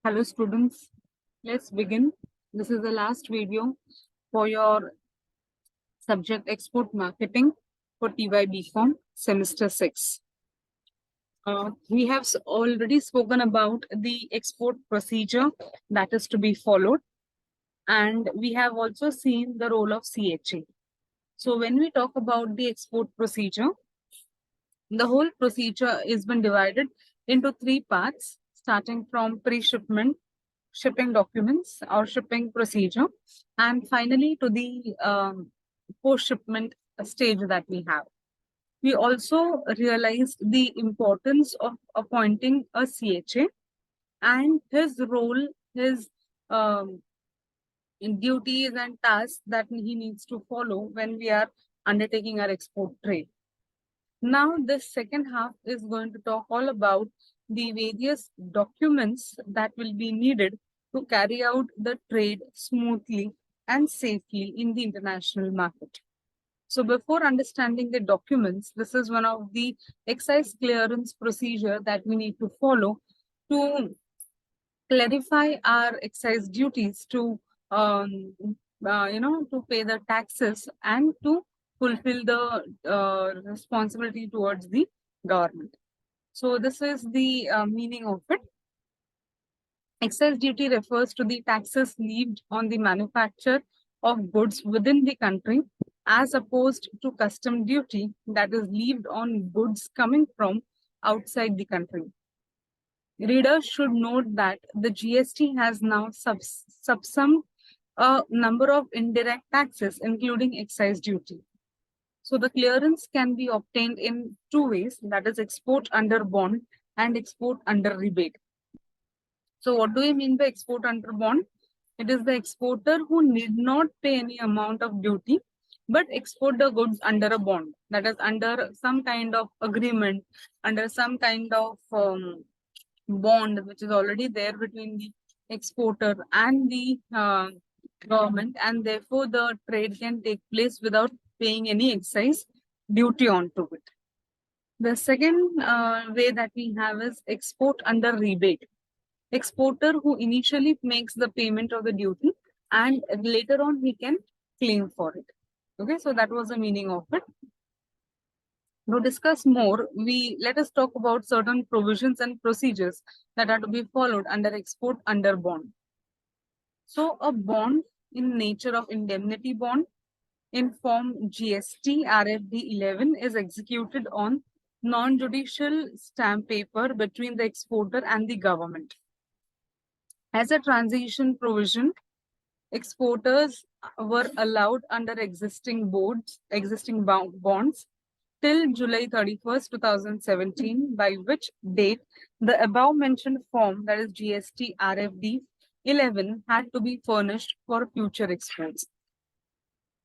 Hello students, let's begin. This is the last video for your subject export marketing for TY semester 6. We have already spoken about the export procedure that is to be followed, and we have also seen the role of CHA. So when we talk about the export procedure, the whole procedure is been divided into three parts, starting from pre-shipment, shipping documents or shipping procedure, and finally to the post-shipment stage that we have. We also realized the importance of appointing a CHA and his role, his um, duties and tasks that he needs to follow when we are undertaking our export trade. Now, this second half is going to talk all about the various documents that will be needed to carry out the trade smoothly and safely in the international market. So before understanding the documents, this is one of the excise clearance procedure that we need to follow to clarify our excise duties to to pay the taxes and to fulfill the responsibility towards the government. So this is the meaning of it. Excise duty refers to the taxes levied on the manufacture of goods within the country as opposed to custom duty that is levied on goods coming from outside the country. Readers should note that the GST has now subsumed a number of indirect taxes, including excise duty. So the clearance can be obtained in two ways, that is export under bond and export under rebate. So what do we mean by export under bond? It is the exporter who need not pay any amount of duty, but export the goods under a bond, that is under some kind of agreement, under some kind of bond which is already there between the exporter and the government, and therefore the trade can take place without paying any excise duty onto it. The second way that we have is export under rebate. Exporter who initially makes the payment of the duty and later on he can claim for it. Okay, so that was the meaning of it. To discuss more, let us talk about certain provisions and procedures that are to be followed under export under bond. So a bond in nature of indemnity bond in form GST RFD 11 is executed on non-judicial stamp paper between the exporter and the government. As a transition provision, exporters were allowed under existing bonds till July 31st, 2017, by which date the above mentioned form, that is GST RFD 11, had to be furnished for future exports.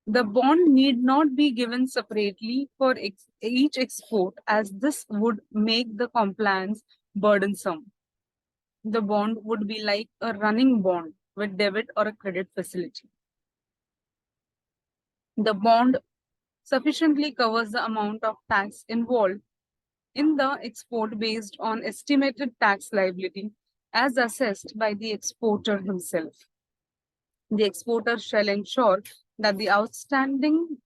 The bond need not be given separately for each export, as this would make the compliance burdensome. The bond would be like a running bond with debit or a credit facility. The bond sufficiently covers the amount of tax involved in the export based on estimated tax liability as assessed by the exporter himself. The exporter shall ensure that the outstanding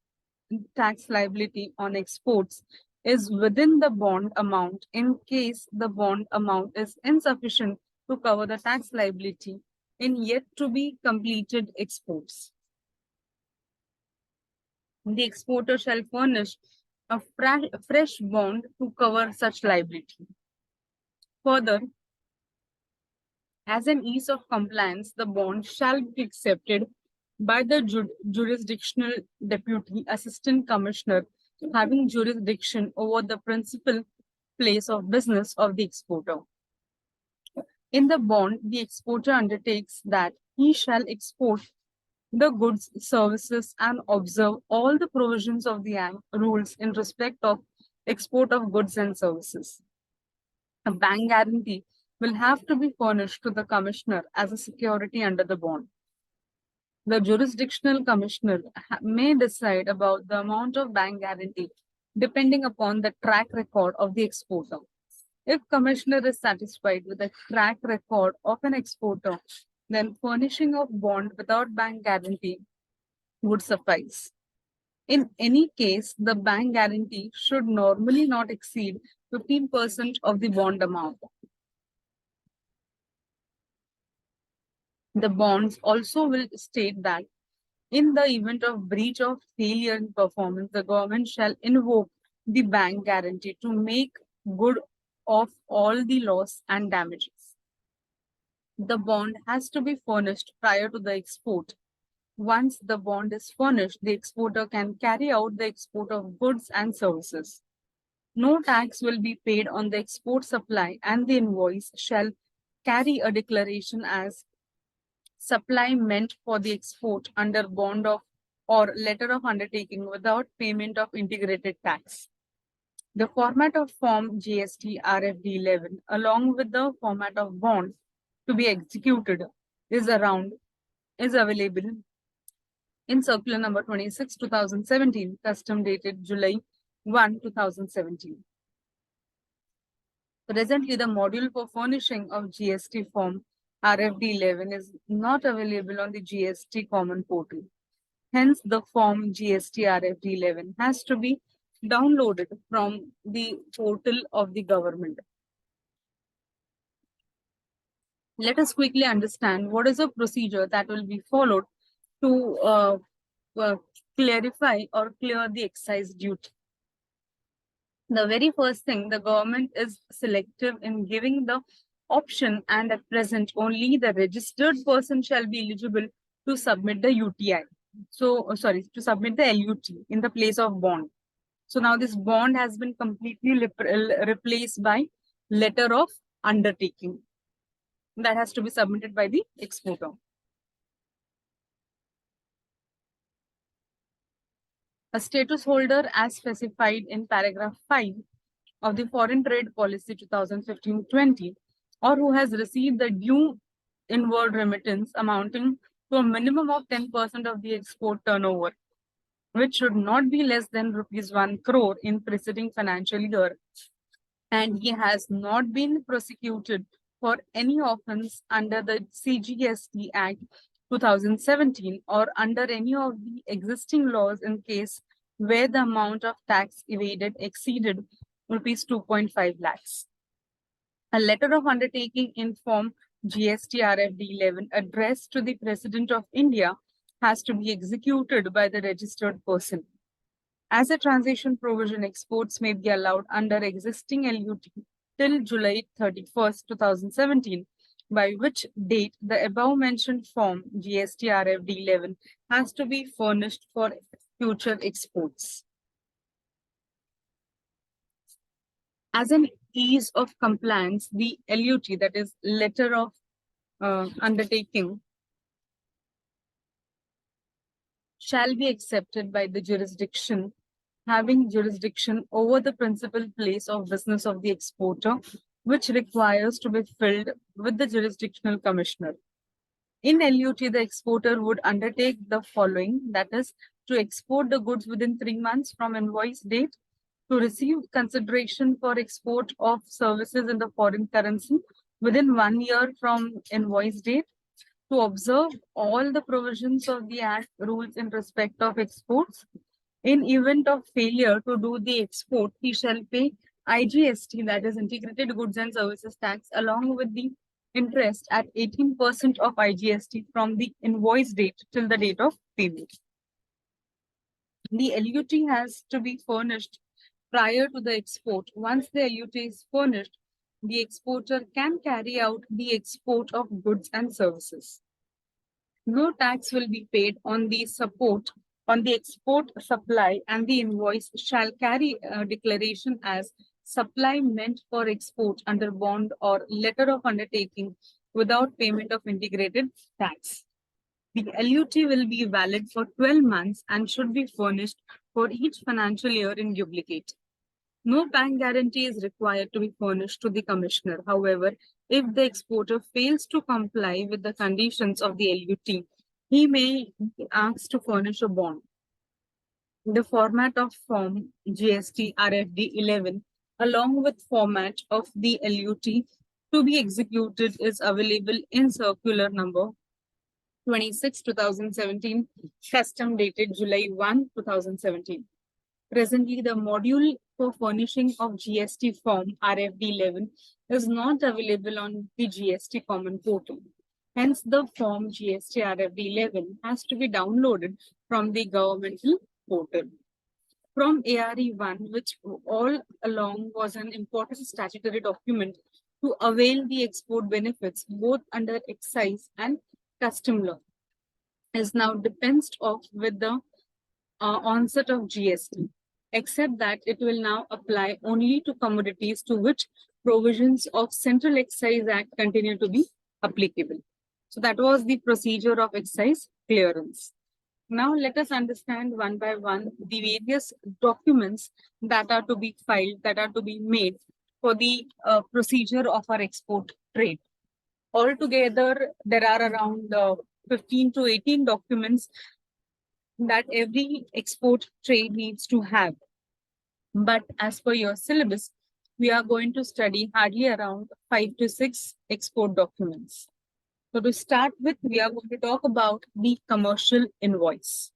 tax liability on exports is within the bond amount in case the bond amount is insufficient to cover the tax liability in yet to be completed exports. The exporter shall furnish a fresh bond to cover such liability. Further, as an ease of compliance, the bond shall be accepted by the jurisdictional deputy assistant commissioner having jurisdiction over the principal place of business of the exporter. In the bond, the exporter undertakes that he shall export the goods, services, and observe all the provisions of the Act rules in respect of export of goods and services. A bank guarantee will have to be furnished to the commissioner as a security under the bond. The jurisdictional commissioner may decide about the amount of bank guarantee depending upon the track record of the exporter. If commissioner is satisfied with the track record of an exporter, then furnishing of bond without bank guarantee would suffice. In any case, the bank guarantee should normally not exceed 15% of the bond amount. The bonds also will state that in the event of breach or failure in performance, the government shall invoke the bank guarantee to make good of all the loss and damages. The bond has to be furnished prior to the export. Once the bond is furnished, the exporter can carry out the export of goods and services. No tax will be paid on the export supply, and the invoice shall carry a declaration as supply meant for the export under bond of or letter of undertaking without payment of integrated tax. The format of Form GST RFD 11 along with the format of bond to be executed is available in Circular number 26, 2017, custom dated July 1, 2017. Presently, the module for furnishing of GST form RFD 11 is not available on the GST Common Portal. Hence, the form GST RFD 11 has to be downloaded from the portal of the government. Let us quickly understand what is the procedure that will be followed to clarify or clear the excise duty. The very first thing, the government is selective in giving the option, and at present only the registered person shall be eligible to submit the UTI. So, to submit the LUT in the place of bond. So now this bond has been completely replaced by letter of undertaking that has to be submitted by the exporter. A status holder as specified in paragraph 5 of the Foreign Trade Policy 2015-20 or who has received the due inward remittance amounting to a minimum of 10% of the export turnover, which should not be less than rupees 1 crore in preceding financial year, and he has not been prosecuted for any offense under the CGST Act 2017 or under any of the existing laws in case where the amount of tax evaded exceeded rupees 2.5 lakhs. A letter of undertaking in form GST RFD 11 addressed to the President of India has to be executed by the registered person. As a transition provision, exports may be allowed under existing LUT till July 31st, 2017, by which date the above mentioned form GST RFD 11 has to be furnished for future exports. As an ease of compliance, the LUT, that is letter of undertaking, shall be accepted by the jurisdiction having jurisdiction over the principal place of business of the exporter, which requires to be filled with the jurisdictional commissioner. In LUT, the exporter would undertake the following, that is, to export the goods within 3 months from invoice date, to receive consideration for export of services in the foreign currency within 1 year from invoice date, to observe all the provisions of the Act rules in respect of exports. In event of failure to do the export, he shall pay IGST, that is Integrated Goods and Services Tax, along with the interest at 18% of IGST from the invoice date till the date of payment. The LUT has to be furnished prior to the export. Once the LUT is furnished, the exporter can carry out the export of goods and services. No tax will be paid on the export supply, and the invoice shall carry a declaration as supply meant for export under bond or letter of undertaking without payment of integrated tax. The LUT will be valid for 12 months and should be furnished for each financial year in duplicate. No bank guarantee is required to be furnished to the commissioner. However, if the exporter fails to comply with the conditions of the LUT, he may be asked to furnish a bond. The format of form GST RFD 11 along with format of the LUT to be executed is available in circular number 26, 2017, custom dated July 1, 2017. Presently, the module for furnishing of GST form RFD11 is not available on the GST Common Portal. Hence, the form GST RFD11 has to be downloaded from the governmental portal. From ARE1, which all along was an important statutory document to avail the export benefits both under excise and custom law, is now dispensed off with the onset of GST, except that it will now apply only to commodities to which provisions of Central Excise Act continue to be applicable. So that was the procedure of excise clearance. Now let us understand one by one the various documents that are to be filed, that are to be made for the procedure of our export trade. Altogether, there are around 15 to 18 documents that every export trade needs to have. But as per your syllabus, we are going to study hardly around 5 to 6 export documents. So to start with, we are going to talk about the commercial invoice.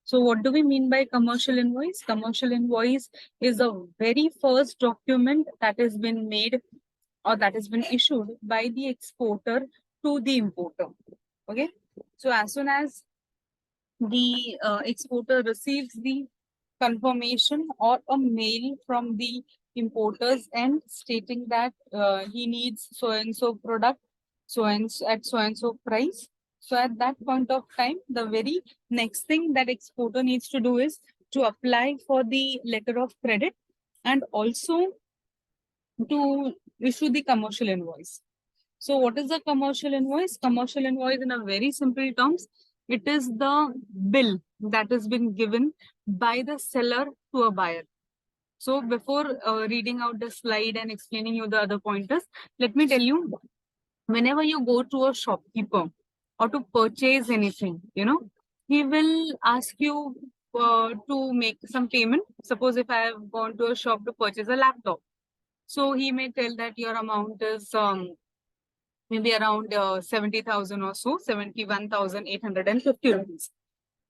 So what do we mean by commercial invoice? Commercial invoice is the very first document that has been made or that has been issued by the exporter to the importer. Okay. So as soon as the exporter receives the confirmation or a mail from the importer's end stating that he needs so and so product, so and so at so and so price. So at that point of time, the very next thing that exporter needs to do is to apply for the letter of credit and also to issue the commercial invoice. So what is the commercial invoice? Commercial invoice in a very simple terms, it is the bill that has been given by the seller to a buyer. So before reading out the slide and explaining you the other pointers, let me tell you, whenever you go to a shopkeeper or to purchase anything, he will ask you to make some payment. Suppose if I have gone to a shop to purchase a laptop, so he may tell that your amount is maybe around 70,000 or so, 71,850 rupees.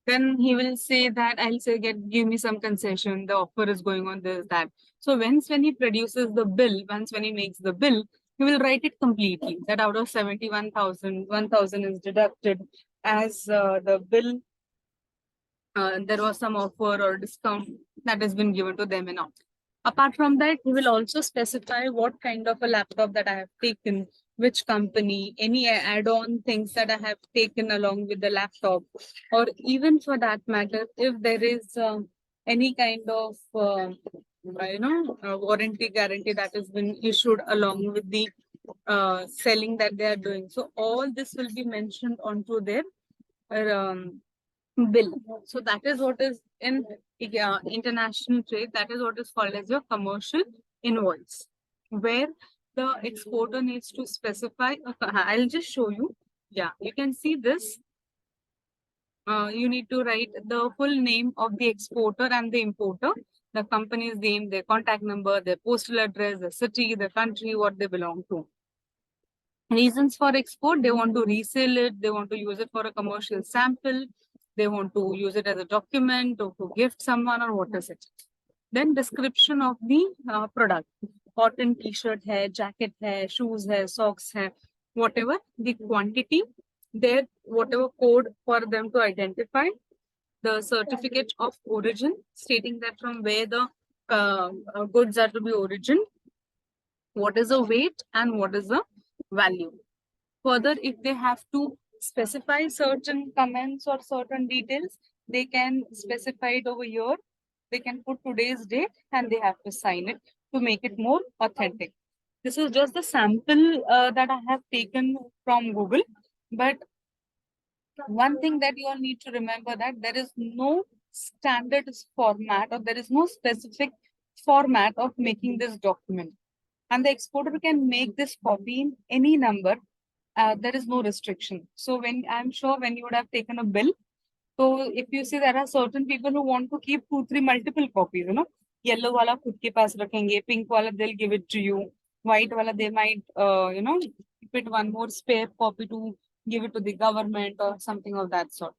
Then he will say that I'll say, give me some concession. The offer is going on this, that. So when he produces the bill, when he makes the bill, he will write it completely that out of 71,000, 1,000 is deducted as the bill. There was some offer or discount that has been given to them and all. Apart from that, he will also specify what kind of a laptop that I have taken, which company, any add-on things that I have taken along with the laptop, or even for that matter, if there is any kind of warranty guarantee that has been issued along with the selling that they are doing. So all this will be mentioned onto their bill. So that is what is in international trade. That is what is called as your commercial invoice, where the exporter needs to specify. I'll just show you. Yeah, you can see this. You need to write the full name of the exporter and the importer, the company's name, their contact number, their postal address, the city, the country, what they belong to. Reasons for export, they want to resell it, they want to use it for a commercial sample, they want to use it as a document or to gift someone, or what is it. Then description of the product. Cotton t-shirt hai, jacket hai, shoes hai, socks hai, whatever the quantity, there whatever code for them to identify. The certificate of origin stating that from where the goods are to be origin, what is the weight and what is the value. Further, if they have to specify certain comments or certain details, they can specify it over here. They can put today's date and they have to sign it to make it more authentic. This is just the sample that I have taken from Google. But one thing that you all need to remember, that there is no standard format or there is no specific format of making this document. And the exporter can make this copy in any number. There is no restriction. So I'm sure when you would have taken a bill, so if you see there are certain people who want to keep 2, 3 multiple copies, yellow वाला खुद के पास रखेंगे, pink वाला they'll give it to you, white वाला they might keep it one more spare copy to give it to the government or something of that sort.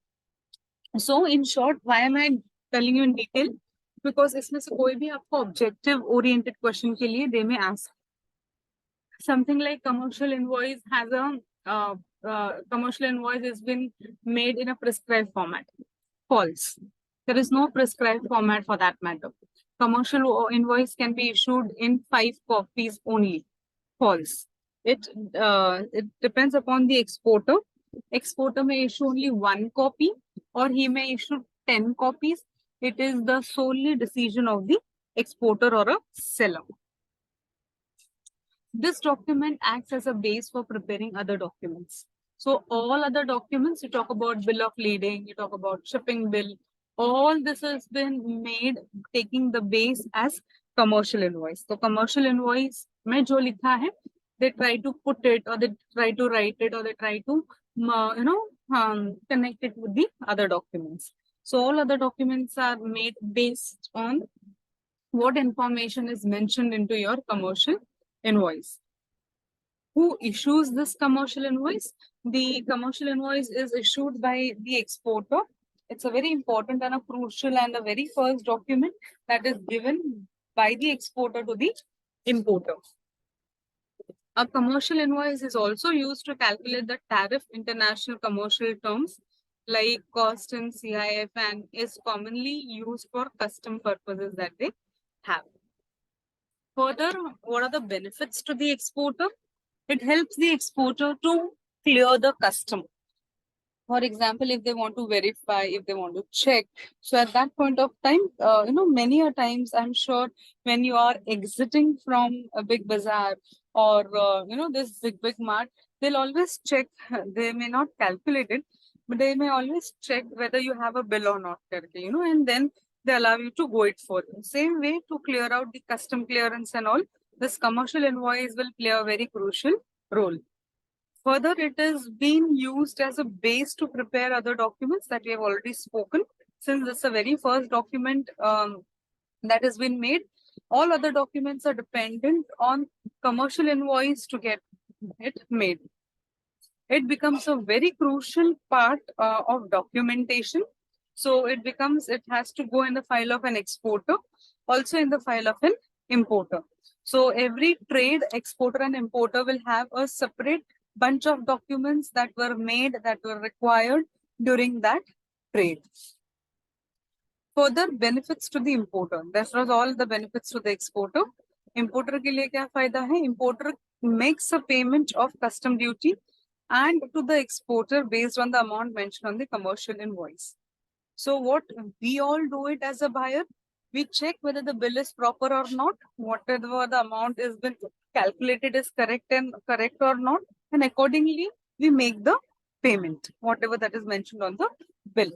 So in short, why am I telling you in detail? Because इसमें से कोई भी आपको objective oriented question के लिए they may ask something like commercial invoice has been made in a prescribed format. False. There is no prescribed format for that matter. Commercial invoice can be issued in 5 copies only. False. It depends upon the exporter. Exporter may issue only 1 copy or he may issue 10 copies. It is the solely decision of the exporter or a seller. This document acts as a base for preparing other documents. So all other documents, you talk about bill of lading, you talk about shipping bill, all this has been made taking the base as commercial invoice. So commercial invoice mein jo likha hai, they try to put it or they try to write it or they try to connect it with the other documents. So all other documents are made based on what information is mentioned into your commercial invoice. Who issues this commercial invoice? The commercial invoice is issued by the exporter. It's a very important and a crucial and a very first document that is given by the exporter to the importer. A commercial invoice is also used to calculate the tariff international commercial terms like cost and CIF and is commonly used for custom purposes that they have. Further, what are the benefits to the exporter? It helps the exporter to clear the custom. For example, if they want to verify, if they want to check. So at that point of time, many a times, I'm sure when you are exiting from a big bazaar or, this big mart, they'll always check. They may not calculate it, but they may always check whether you have a bill or not, and then they allow you to go it further. Same way to clear out the custom clearance and all, this commercial invoice will play a very crucial role. Further, it is being used as a base to prepare other documents that we have already spoken. Since it's the very first document that has been made, all other documents are dependent on commercial invoice to get it made. It becomes a very crucial part of documentation. So it has to go in the file of an exporter, also in the file of an importer. So every trade exporter and importer will have a separate bunch of documents that were made, that were required during that trade. Further benefits to the importer. That was all the benefits to the exporter. Importer ke liye kya fayda hai? Importer makes a payment of custom duty and to the exporter based on the amount mentioned on the commercial invoice. So what we all do it as a buyer, we check whether the bill is proper or not, whatever the amount is been calculated is correct or not, and accordingly we make the payment, whatever that is mentioned on the bill.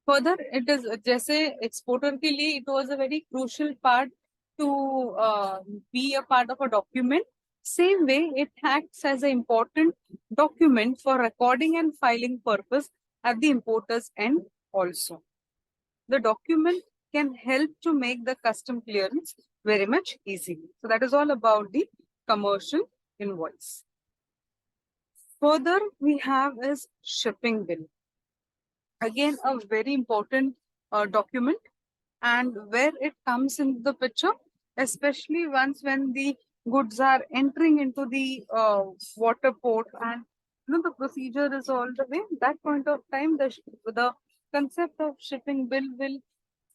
Further, it is जैसे exporter के लिए it was a very crucial part to be a part of a document. Same way, it acts as an important document for recording and filing purpose at the importer's end also. The document can help to make the custom clearance very much easily. So that is all about the commercial invoice. Further, we have is shipping bill. Again, a very important document, and where it comes into the picture, especially when the goods are entering into the water port and the procedure is all the way. That point of time, the concept of shipping bill will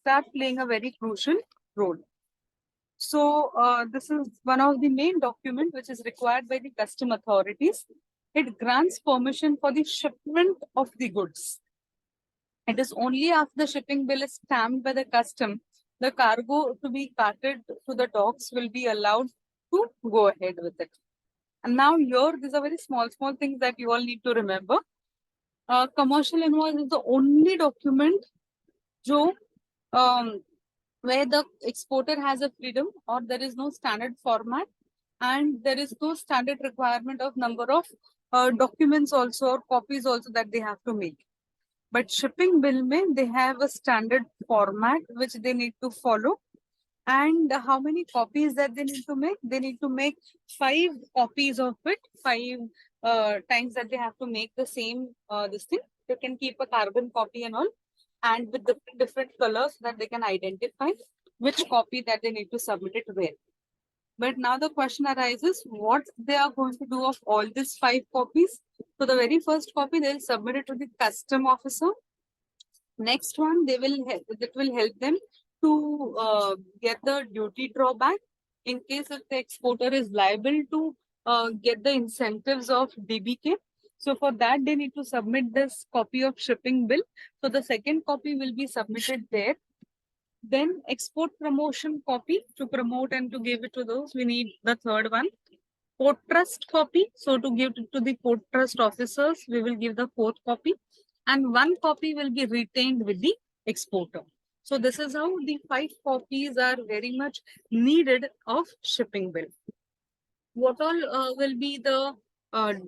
start playing a very crucial role. So this is one of the main documents which is required by the custom authorities. It grants permission for the shipment of the goods. It is only after the shipping bill is stamped by the custom, the cargo to be carted to the docks will be allowed to go ahead with it. And now here, these are very small things that you all need to remember. Commercial invoice is the only document where the exporter has a freedom or there is no standard format and there is no standard requirement of number of documents also or copies also that they have to make. But shipping bill mein, they have a standard format which they need to follow. And how many copies that they need to make? They need to make 5 copies of it, 5 times that they have to make the same this thing. They can keep a carbon copy and all, and with different colors so that they can identify which copy that they need to submit it where. But now the question arises, what they are going to do of all these 5 copies? So the very first copy, they'll submit it to the custom officer. Next one, it will help them to get the duty drawback in case if the exporter is liable to get the incentives of DBK. So for that, they need to submit this copy of shipping bill. So the second copy will be submitted there. Then export promotion copy to promote and to give it to those. We need the third one. Port trust copy. So to give it to the port trust officers, we will give the fourth copy. And 1 copy will be retained with the exporter. So this is how the 5 copies are very much needed of shipping bill. What all will be the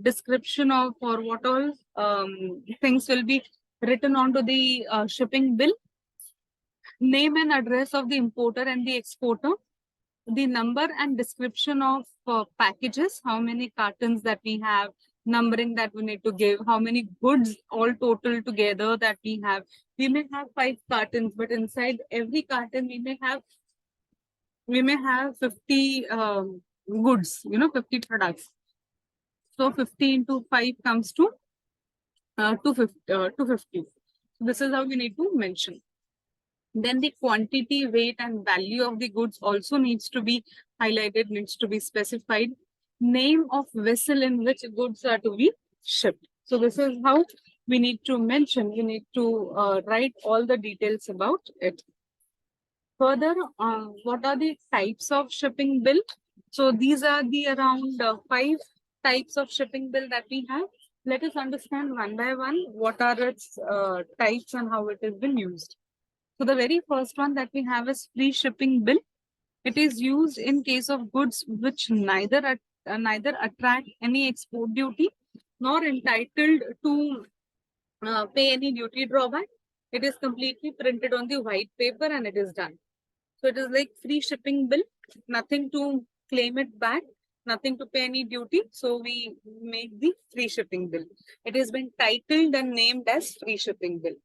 description of, or what all things will be written onto the shipping bill? Name and address of the importer and the exporter, the number and description of packages, how many cartons that we have, numbering that we need to give, how many goods all total together that we have. We may have 5 cartons, but inside every carton we may have 50 goods, 50 products. So 50 into 5 comes to 250. So this is how we need to mention. Then the quantity, weight, and value of the goods also needs to be highlighted, needs to be specified. Name of vessel in which goods are to be shipped. So this is how we need to mention. We need to write all the details about it. Further, what are the types of shipping bill? So these are the around 5 types of shipping bill that we have. Let us understand one by one what are its types and how it has been used. So the very first one that we have is free shipping bill. It is used in case of goods which neither attract any export duty nor entitled to pay any duty drawback. It is completely printed on the white paper and it is done. So it is like free shipping bill, nothing to claim it back, nothing to pay any duty. So we make the free shipping bill. It has been titled and named as free shipping bill.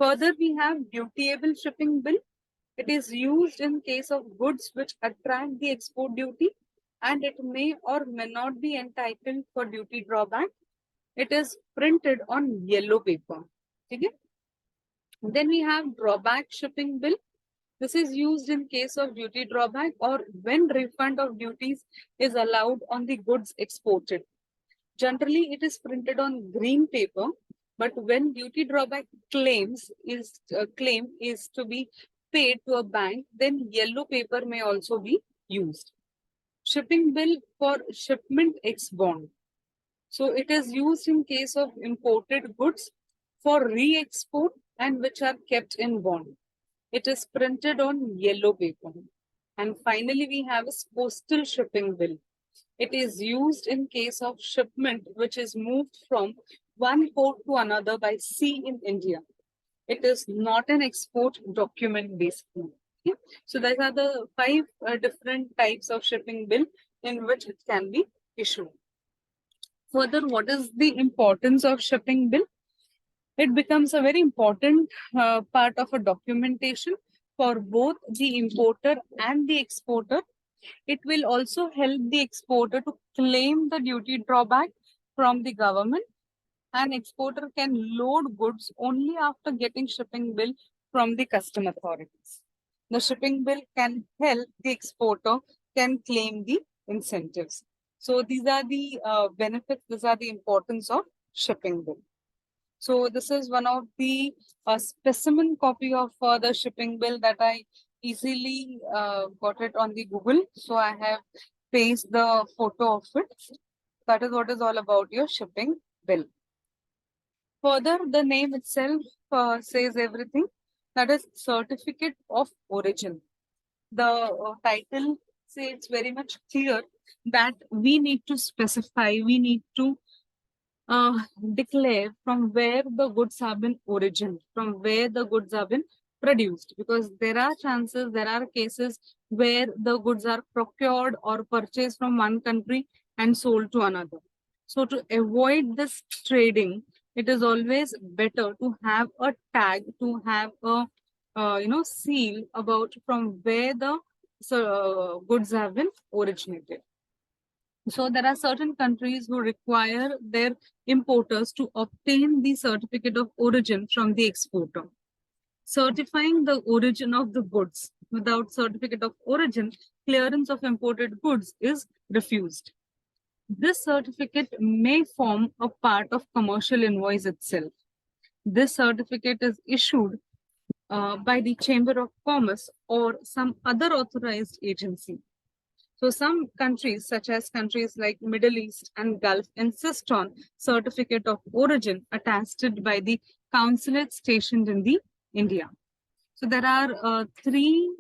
Further, we have dutiable shipping bill. It is used in case of goods which attract the export duty and it may or may not be entitled for duty drawback. It is printed on yellow paper. Okay? Then we have drawback shipping bill. This is used in case of duty drawback or when refund of duties is allowed on the goods exported. Generally, it is printed on green paper, but when duty drawback claim is to be paid to a bank, then yellow paper may also be used. Shipping bill for shipment ex bond. So it is used in case of imported goods for re-export and which are kept in bond. It is printed on yellow paper. And finally, we have a postal shipping bill. It is used in case of shipment which is moved from one port to another by sea in India. It is not an export document basically. Okay? So these are the 5 different types of shipping bill in which it can be issued. Further, what is the importance of shipping bill? It becomes a very important part of a documentation for both the importer and the exporter. It will also help the exporter to claim the duty drawback from the government. An exporter can load goods only after getting shipping bill from the custom authorities. The shipping bill can help the exporter can claim the incentives. So these are the benefits, these are the importance of shipping bill. So this is one of the specimen copy of the shipping bill that I easily got it on the Google. So I have pasted the photo of it. That is what is all about your shipping bill. Further, the name itself says everything. That is certificate of origin. The title says it's very much clear that we need to specify, we need to declare from where the goods have been origin, from where the goods have been produced, because there are chances, there are cases where the goods are procured or purchased from one country and sold to another. So to avoid this trading, it is always better to have a tag, to have a seal about from where the goods have been originated. So there are certain countries who require their importers to obtain the certificate of origin from the exporter. Certifying the origin of the goods without certificate of origin, clearance of imported goods is refused. This certificate may form a part of commercial invoice itself. This certificate is issued by the Chamber of Commerce or some other authorized agency. So some countries, such as countries like Middle East and Gulf, insist on certificate of origin attested by the consulate stationed in the India. So there are three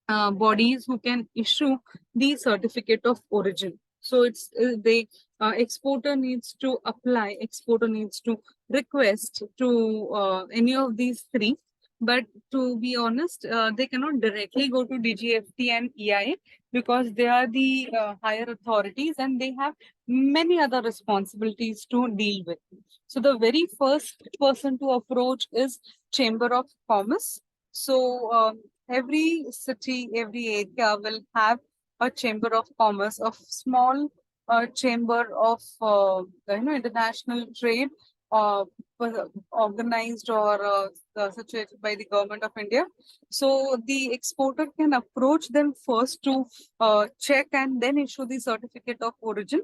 bodies who can issue the certificate of origin. So it's the exporter needs to apply, exporter needs to request to any of these three. But to be honest, they cannot directly go to DGFT and EIA because they are the higher authorities and they have many other responsibilities to deal with. So the very first person to approach is Chamber of Commerce. So every city, every area will have a Chamber of Commerce, of small chamber of international trade uh, organized or situated by the government of India. So the exporter can approach them first to check and then issue the certificate of origin.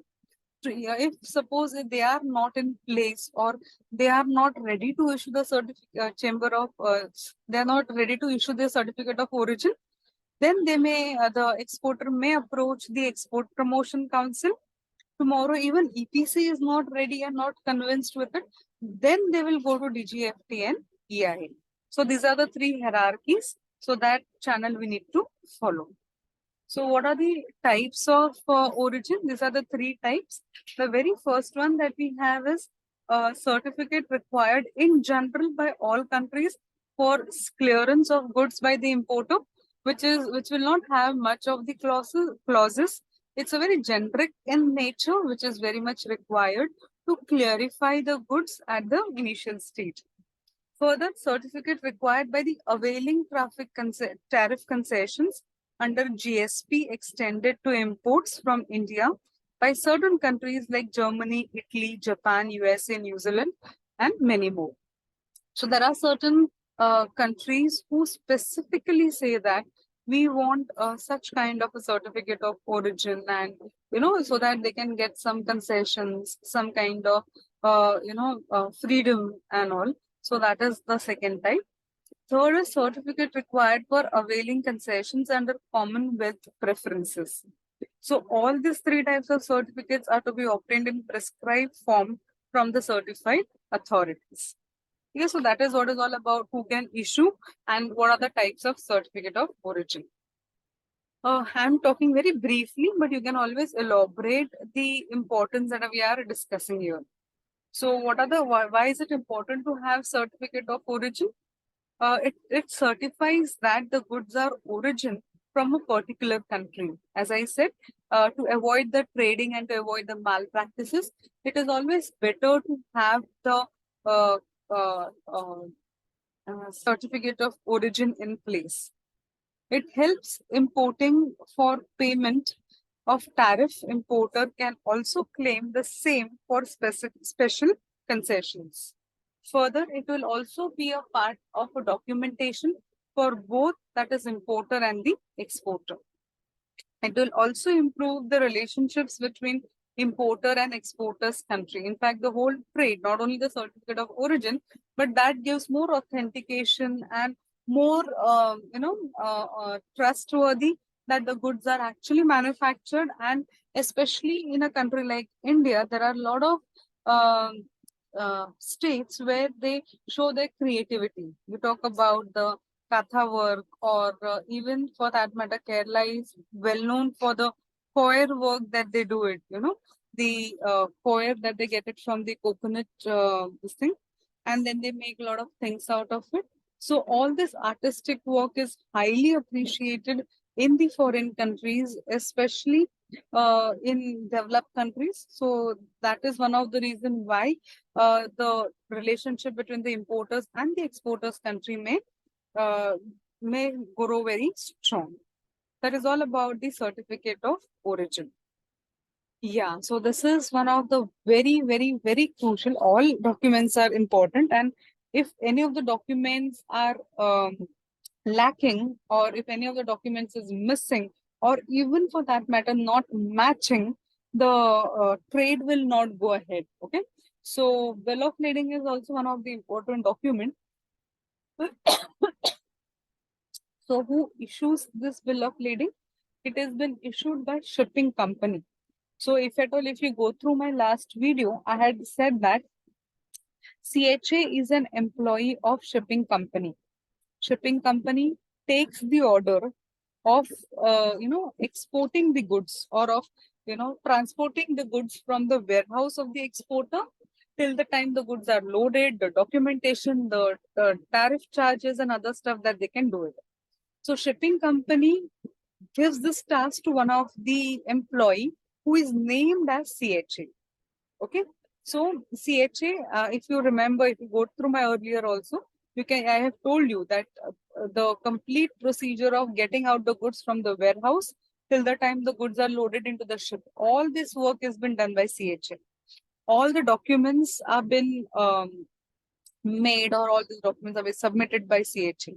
If suppose if they are not in place or they are not ready to issue the certificate, they are not ready to issue the certificate of origin, then they may the exporter may approach the Export Promotion Council. Tomorrow, even EPC is not ready and not convinced with it, then they will go to DGFT and EIA. So these are the three hierarchies. So that channel we need to follow. So what are the types of origin? These are the three types. The very first one that we have is a certificate required in general by all countries for clearance of goods by the importer, which will not have much of the clauses. It's a very generic in nature, which is very much required to clarify the goods at the initial stage. Further, certificate required by the availing tariff concessions under GSP extended to imports from India by certain countries like Germany, Italy, Japan, USA, New Zealand, and many more. So there are certain countries who specifically say that we want such kind of a certificate of origin, and so that they can get some concessions, some kind of freedom and all. So that is the second type. Third is certificate required for availing concessions under Commonwealth preferences. So all these three types of certificates are to be obtained in prescribed form from the certified authorities. Yeah, so that is what is all about who can issue and what are the types of certificate of origin. I'm talking very briefly, but you can always elaborate the importance that we are discussing here. So what are why is it important to have certificate of origin? It certifies that the goods are origin from a particular country. As I said, to avoid the trading and to avoid the malpractices, it is always better to have the certificate of origin in place. It helps importing for payment of tariff. Importer can also claim the same for special concessions. Further, it will also be a part of a documentation for both, that is importer and the exporter. It will also improve the relationships between importer and exporter's country. In fact, the whole trade, not only the certificate of origin, but that gives more authentication and more, trustworthy that the goods are actually manufactured. And especially in a country like India, there are a lot of states where they show their creativity. You talk about the Katha work, or even for that matter, Kerala is well known for the choir work that they do it, the coir that they get it from the coconut this thing, and then they make a lot of things out of it. So all this artistic work is highly appreciated in the foreign countries, especially in developed countries. So that is one of the reason why the relationship between the importers and the exporters country uh, may grow very strong. That is all about the certificate of origin. Yeah, so this is one of the very, very, very crucial. All documents are important, and if any of the documents are lacking, or if any of the documents is missing, or even for that matter not matching, the trade will not go ahead. Okay, so bill of lading is also one of the important document. So who issues this bill of lading? It has been issued by shipping company. So if at all, if you go through my last video, I had said that CHA is an employee of shipping company. Shipping company takes the order of, exporting the goods, or of, transporting the goods from the warehouse of the exporter till the time the goods are loaded, the documentation, the tariff charges and other stuff that they can do it. So shipping company gives this task to one of the employee who is named as CHA. Okay. So CHA, if you remember, if you go through my earlier also, I have told you that the complete procedure of getting out the goods from the warehouse till the time the goods are loaded into the ship, all this work has been done by CHA. All the documents have been made, or all these documents have been submitted by CHA.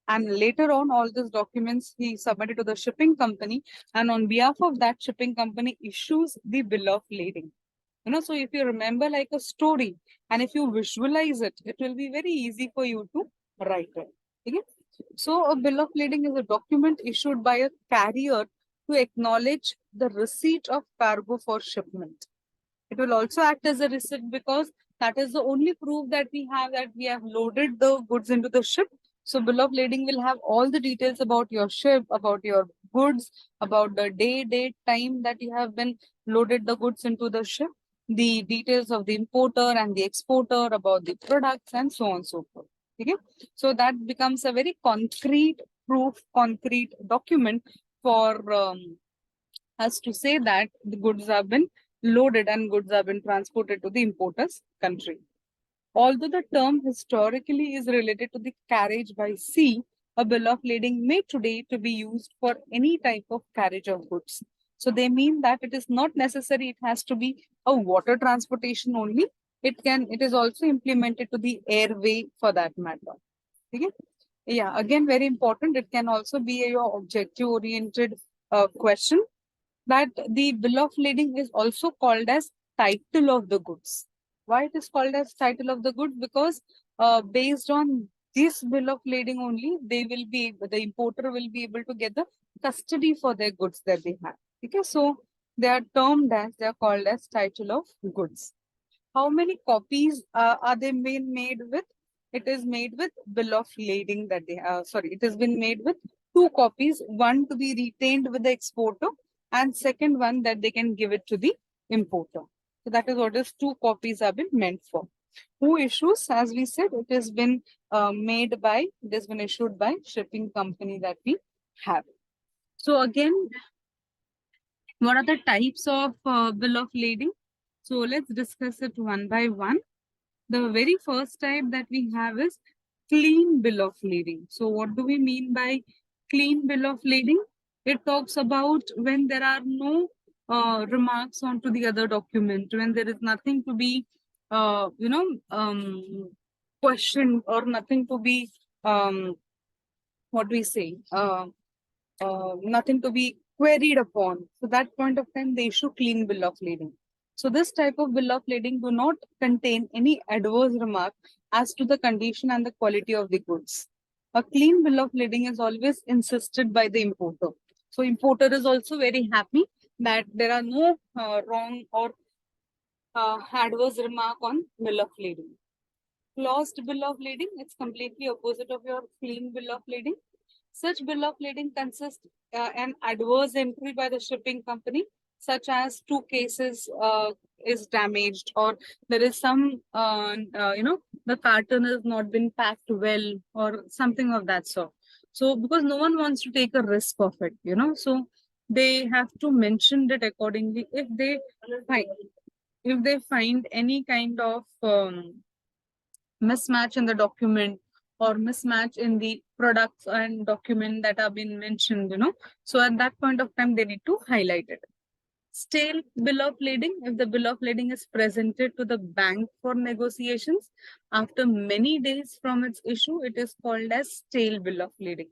And later on, all these documents he submitted to the shipping company, and on behalf of that shipping company issues the bill of lading. So if you remember like a story, and if you visualize it, it will be very easy for you to write it. Okay? So a bill of lading is a document issued by a carrier to acknowledge the receipt of cargo for shipment. It will also act as a receipt, because that is the only proof that we have that we have loaded the goods into the ship. So bill of lading will have all the details about your ship, about your goods, about the day, date, time that you have been loaded the goods into the ship, the details of the importer and the exporter, about the products, and so on and so forth. Okay, so that becomes a very concrete proof, concrete document for us to say that the goods have been loaded and goods have been transported to the importer's country. Although the term historically is related to the carriage by sea, a bill of lading may today to be used for any type of carriage of goods. So they mean that it is not necessary it has to be a water transportation only. It is also implemented to the airway for that matter. Okay? Yeah, again, very important. It can also be your objective oriented question, that the bill of lading is also called as title of the goods. Why it is called as title of the goods? Because based on this bill of lading only, the importer will be able to get the custody for their goods that they have. Okay, so they are called as title of goods. How many copies are they being made with? It is made with bill of lading that they it has been made with two copies, one to be retained with the exporter, and second one that they can give it to the importer. So that is what is two copies have been meant for. Who issues? As we said, it has been it has been issued by shipping company that we have. So again, what are the types of bill of lading? So let's discuss it one by one. The very first type that we have is clean bill of lading. So what do we mean by clean bill of lading? It talks about when there are no remarks onto the other document, when there is nothing to be, questioned, or nothing to be, what we say, nothing to be queried upon. So that point of time, they issue clean bill of lading. So this type of bill of lading do not contain any adverse remark as to the condition and the quality of the goods. A clean bill of lading is always insisted by the importer. So importer is also very happy that there are no wrong or adverse remark on bill of lading. Closed bill of lading, it's completely opposite of your clean bill of lading. Such bill of lading consists an adverse entry by the shipping company such as two cases is damaged, or there is some, the carton has not been packed well, or something of that sort. So because no one wants to take a risk of it, so they have to mention it accordingly. Find, if they find any kind of mismatch in the document, or mismatch in the products and document that have been mentioned, so at that point of time, they need to highlight it. Stale bill of lading. If the bill of lading is presented to the bank for negotiations after many days from its issue, it is called as stale bill of lading.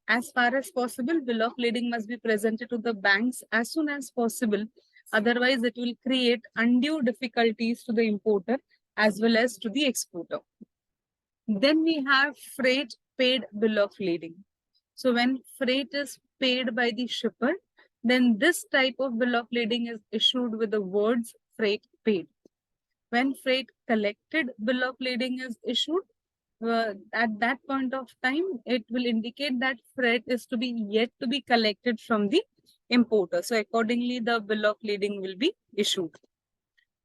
As far as possible, bill of lading must be presented to the banks as soon as possible. Otherwise, it will create undue difficulties to the importer as well as to the exporter. Then we have freight paid bill of lading. So when freight is paid by the shipper, then this type of bill of lading is issued with the words freight paid. When freight collected bill of lading is issued, at that point of time, it will indicate that freight is to be yet to be collected from the importer. So accordingly, the bill of lading will be issued.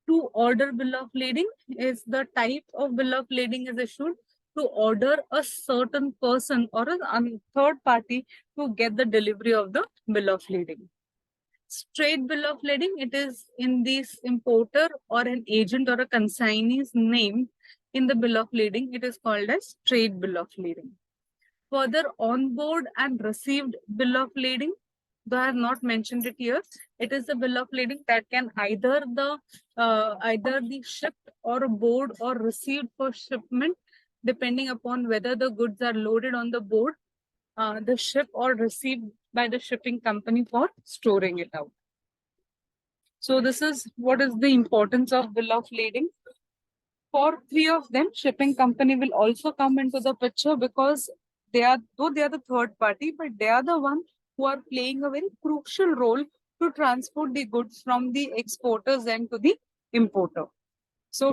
To order bill of lading is the type of bill of lading is issued to order a certain person or a third party to get the delivery of the bill of lading. Straight bill of lading, it is in this importer or an agent or a consignee's name in the bill of lading. It is called as straight bill of lading. Further, on board and received bill of lading, though I have not mentioned it here, it is the bill of lading that can either the shipped or board or received for shipment, depending upon whether the goods are loaded on the board, the ship, or received by the shipping company for storing it out. So this is what is the importance of bill of lading. For three of them, shipping company will also come into the picture, because they are the third party, but they are the one who are playing a very crucial role to transport the goods from the exporters and to the importer. So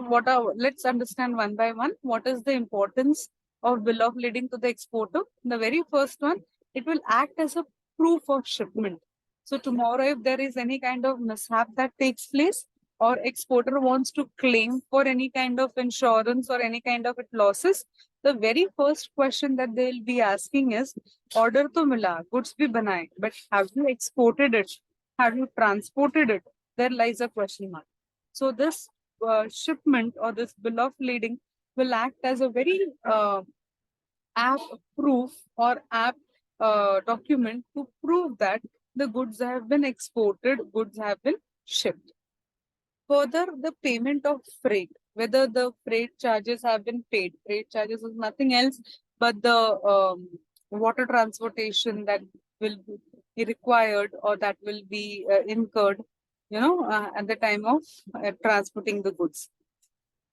let's understand one by one what is the importance of bill of lading to the exporter. The very first one, it will act as a proof of shipment. So tomorrow, if there is any kind of mishap that takes place, or exporter wants to claim for any kind of insurance or any kind of losses, the very first question that they'll be asking is, order to mila, goods bhi banaye, but have you exported it? Have you transported it? There lies a question mark. So this shipment or this bill of lading will act as a very apt proof or apt document to prove that the goods have been exported, goods have been shipped. Further, the payment of freight, whether the freight charges have been paid. Freight charges is nothing else but the water transportation that will be required, or that will be incurred, at the time of transporting the goods.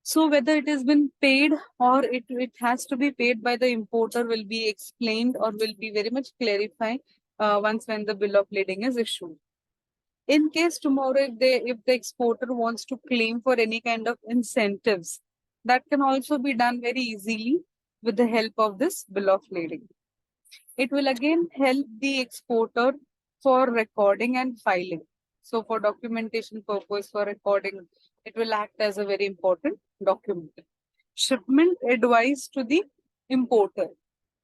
So whether it has been paid or it has to be paid by the importer will be explained, or will be very much clarified once when the bill of lading is issued. In case tomorrow, if the exporter wants to claim for any kind of incentives, that can also be done very easily with the help of this bill of lading. It will again help the exporter for recording and filing. So for documentation purpose, for recording, it will act as a very important document. Shipment advice to the importer.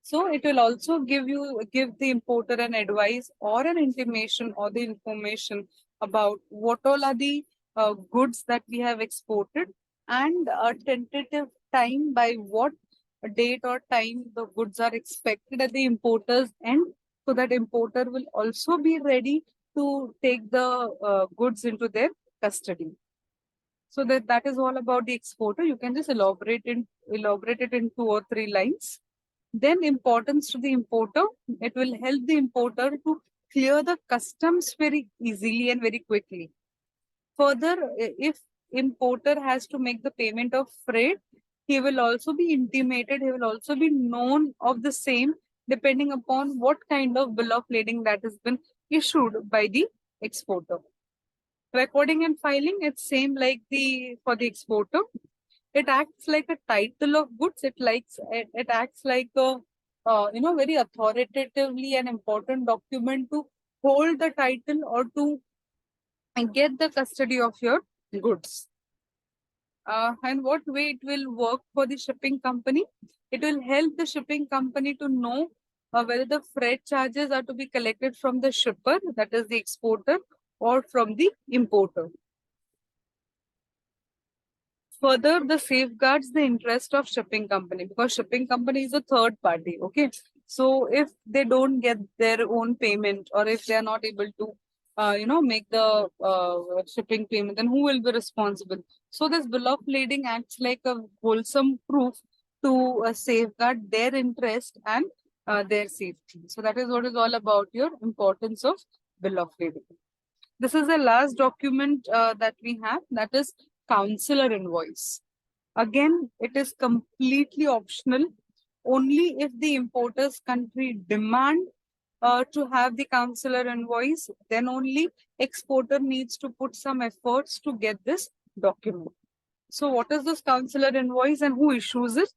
So it will also give the importer an advice or an intimation or the information about what all are the goods that we have exported, and a tentative time by what date or time the goods are expected at the importer's end, so that importer will also be ready to take the goods into their custody. So that is all about the exporter. You can just elaborate it in 2 or 3 lines. Then importance to the importer, it will help the importer to clear the customs very easily and very quickly. Further, if importer has to make the payment of freight, he will also be intimated, he will also be known of the same, depending upon what kind of bill of lading that has been issued by the exporter. Recording and filing, it's same like for the exporter. It acts like a title of goods. It acts like a very authoritatively an important document to hold the title, or to and get the custody of your goods. And what way it will work for the shipping company? It will help the shipping company to know whether the freight charges are to be collected from the shipper, that is the exporter, or from the importer. Further, the safeguards the interest of shipping company, because shipping company is a third party. Okay, so if they don't get their own payment, or if they are not able to make the shipping payment, then who will be responsible? So this bill of lading acts like a wholesome proof to safeguard their interest and their safety. So that is what is all about your importance of bill of lading. This is the last document that we have, that is consular invoice. Again, it is completely optional. Only if the importer's country demand to have the consular invoice, then only exporter needs to put some efforts to get this document. So what is this consular invoice and who issues it?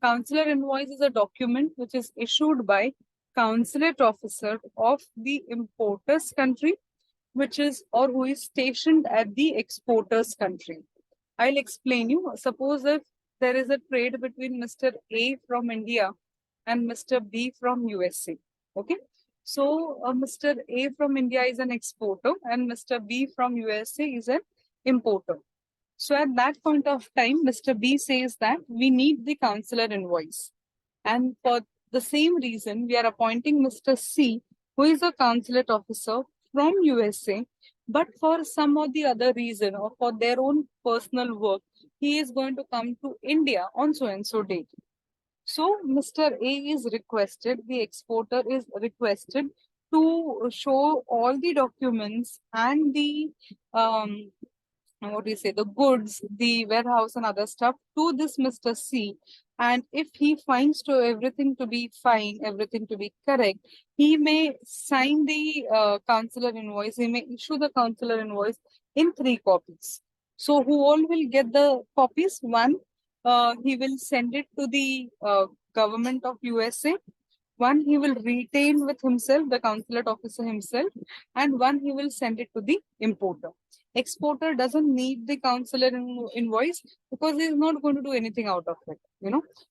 Consular invoice is a document which is issued by consulate officer of the importer's country, which is or who is stationed at the exporter's country. I'll explain you. Suppose if there is a trade between Mr. A from India and Mr. B from USA. Okay. So Mr. A from India is an exporter and Mr. B from USA is an importer. So at that point of time, Mr. B says that we need the consular invoice. And for the same reason, we are appointing Mr. C, who is a consulate officer from USA, but for some or the other reason or for their own personal work, he is going to come to India on so and so date. So Mr. A is requested, the exporter is requested to show all the documents and the what do you say, the goods, the warehouse and other stuff to this Mr. C. And if he finds to everything to be fine, everything to be correct, he may sign the consular invoice, he may issue the consular invoice in 3 copies. So who all will get the copies? One, he will send it to the government of USA. One, he will retain with himself, the consulate officer himself, and one, he will send it to the importer. Exporter doesn't need the consular invoice because he is not going to do anything out of it,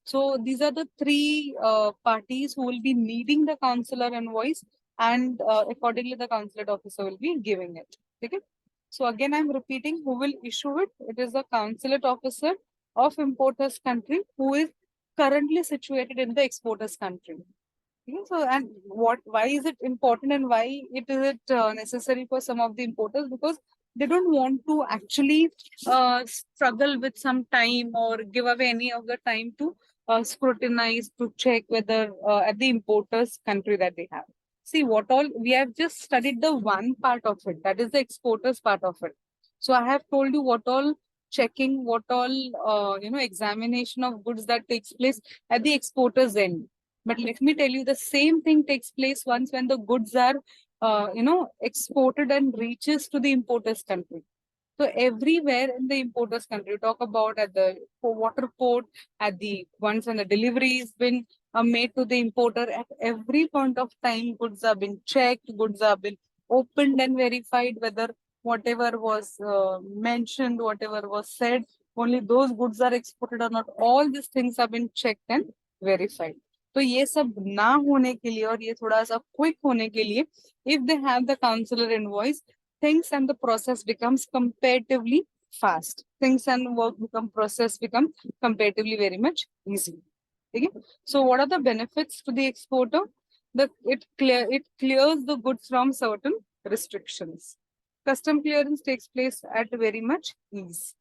So these are the 3 parties who will be needing the consular invoice, and accordingly, the consulate officer will be giving it. Okay. So again, I'm repeating who will issue it. It is the consulate officer of importer's country who is currently situated in the exporter's country. So, and why is it important and why is it necessary for some of the importers? Because they don't want to actually struggle with some time or give away any of the time to scrutinize, to check whether at the importer's country that they have. See, what all we have just studied the one part of it, that is the exporter's part of it. So I have told you what all checking, what all examination of goods that takes place at the exporter's end. But let me tell you, the same thing takes place once when the goods are, exported and reaches to the importer's country. So everywhere in the importer's country, talk about at the water port, at the once when the delivery has been made to the importer, at every point of time, goods have been checked, goods have been opened and verified, whether whatever was mentioned, whatever was said, only those goods are exported or not. All these things have been checked and verified. तो ये सब ना होने के लिए और ये थोड़ा सा क्विक होने के लिए if they have the consular invoice, things and the process becomes comparatively fast. Things and work become comparatively very much easy. Okay? So what are the benefits to the exporter? It clears the goods from certain restrictions. Custom clearance takes place at very much ease.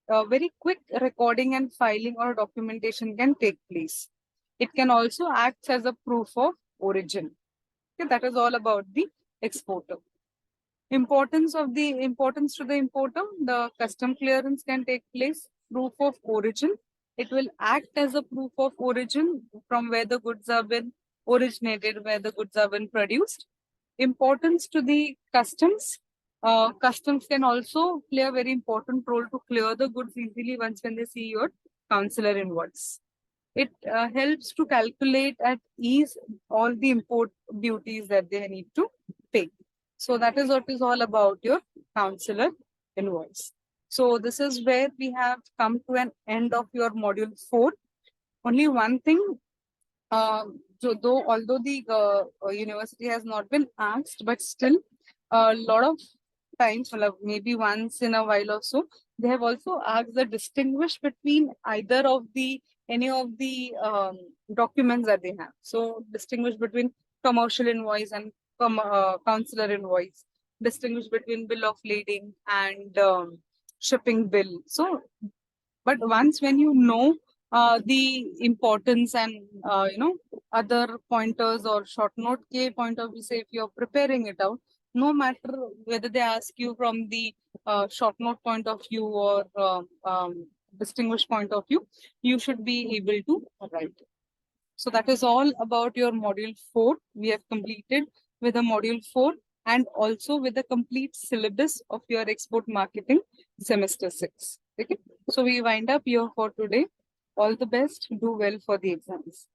Very quick recording and filing or documentation can take place. It can also act as a proof of origin. Okay, that is all about the exporter. Importance to the importer, the custom clearance can take place. Proof of origin, it will act as a proof of origin from where the goods have been originated, where the goods have been produced. Importance to the customs, customs can also play a very important role to clear the goods easily once when they see your consular invoice. It helps to calculate at ease all the import duties that they need to pay. So that is what is all about your counselor invoice. So this is where we have come to an end of your module 4. Only one thing, although the university has not been asked, but still a lot of times, well, maybe once in a while or so, they have also asked the distinguish between either of the any of the documents that they have. So distinguish between commercial invoice and counselor invoice. Distinguish between bill of lading and shipping bill. So but once when you know the importance and other pointers or short note ke point of view, say if you're preparing it out, no matter whether they ask you from the short note point of view or distinguished point of view, you should be able to write. So that is all about your module 4. We have completed with the module 4 and also with the complete syllabus of your export marketing semester 6. Okay. So we wind up here for today. All the best. Do well for the exams.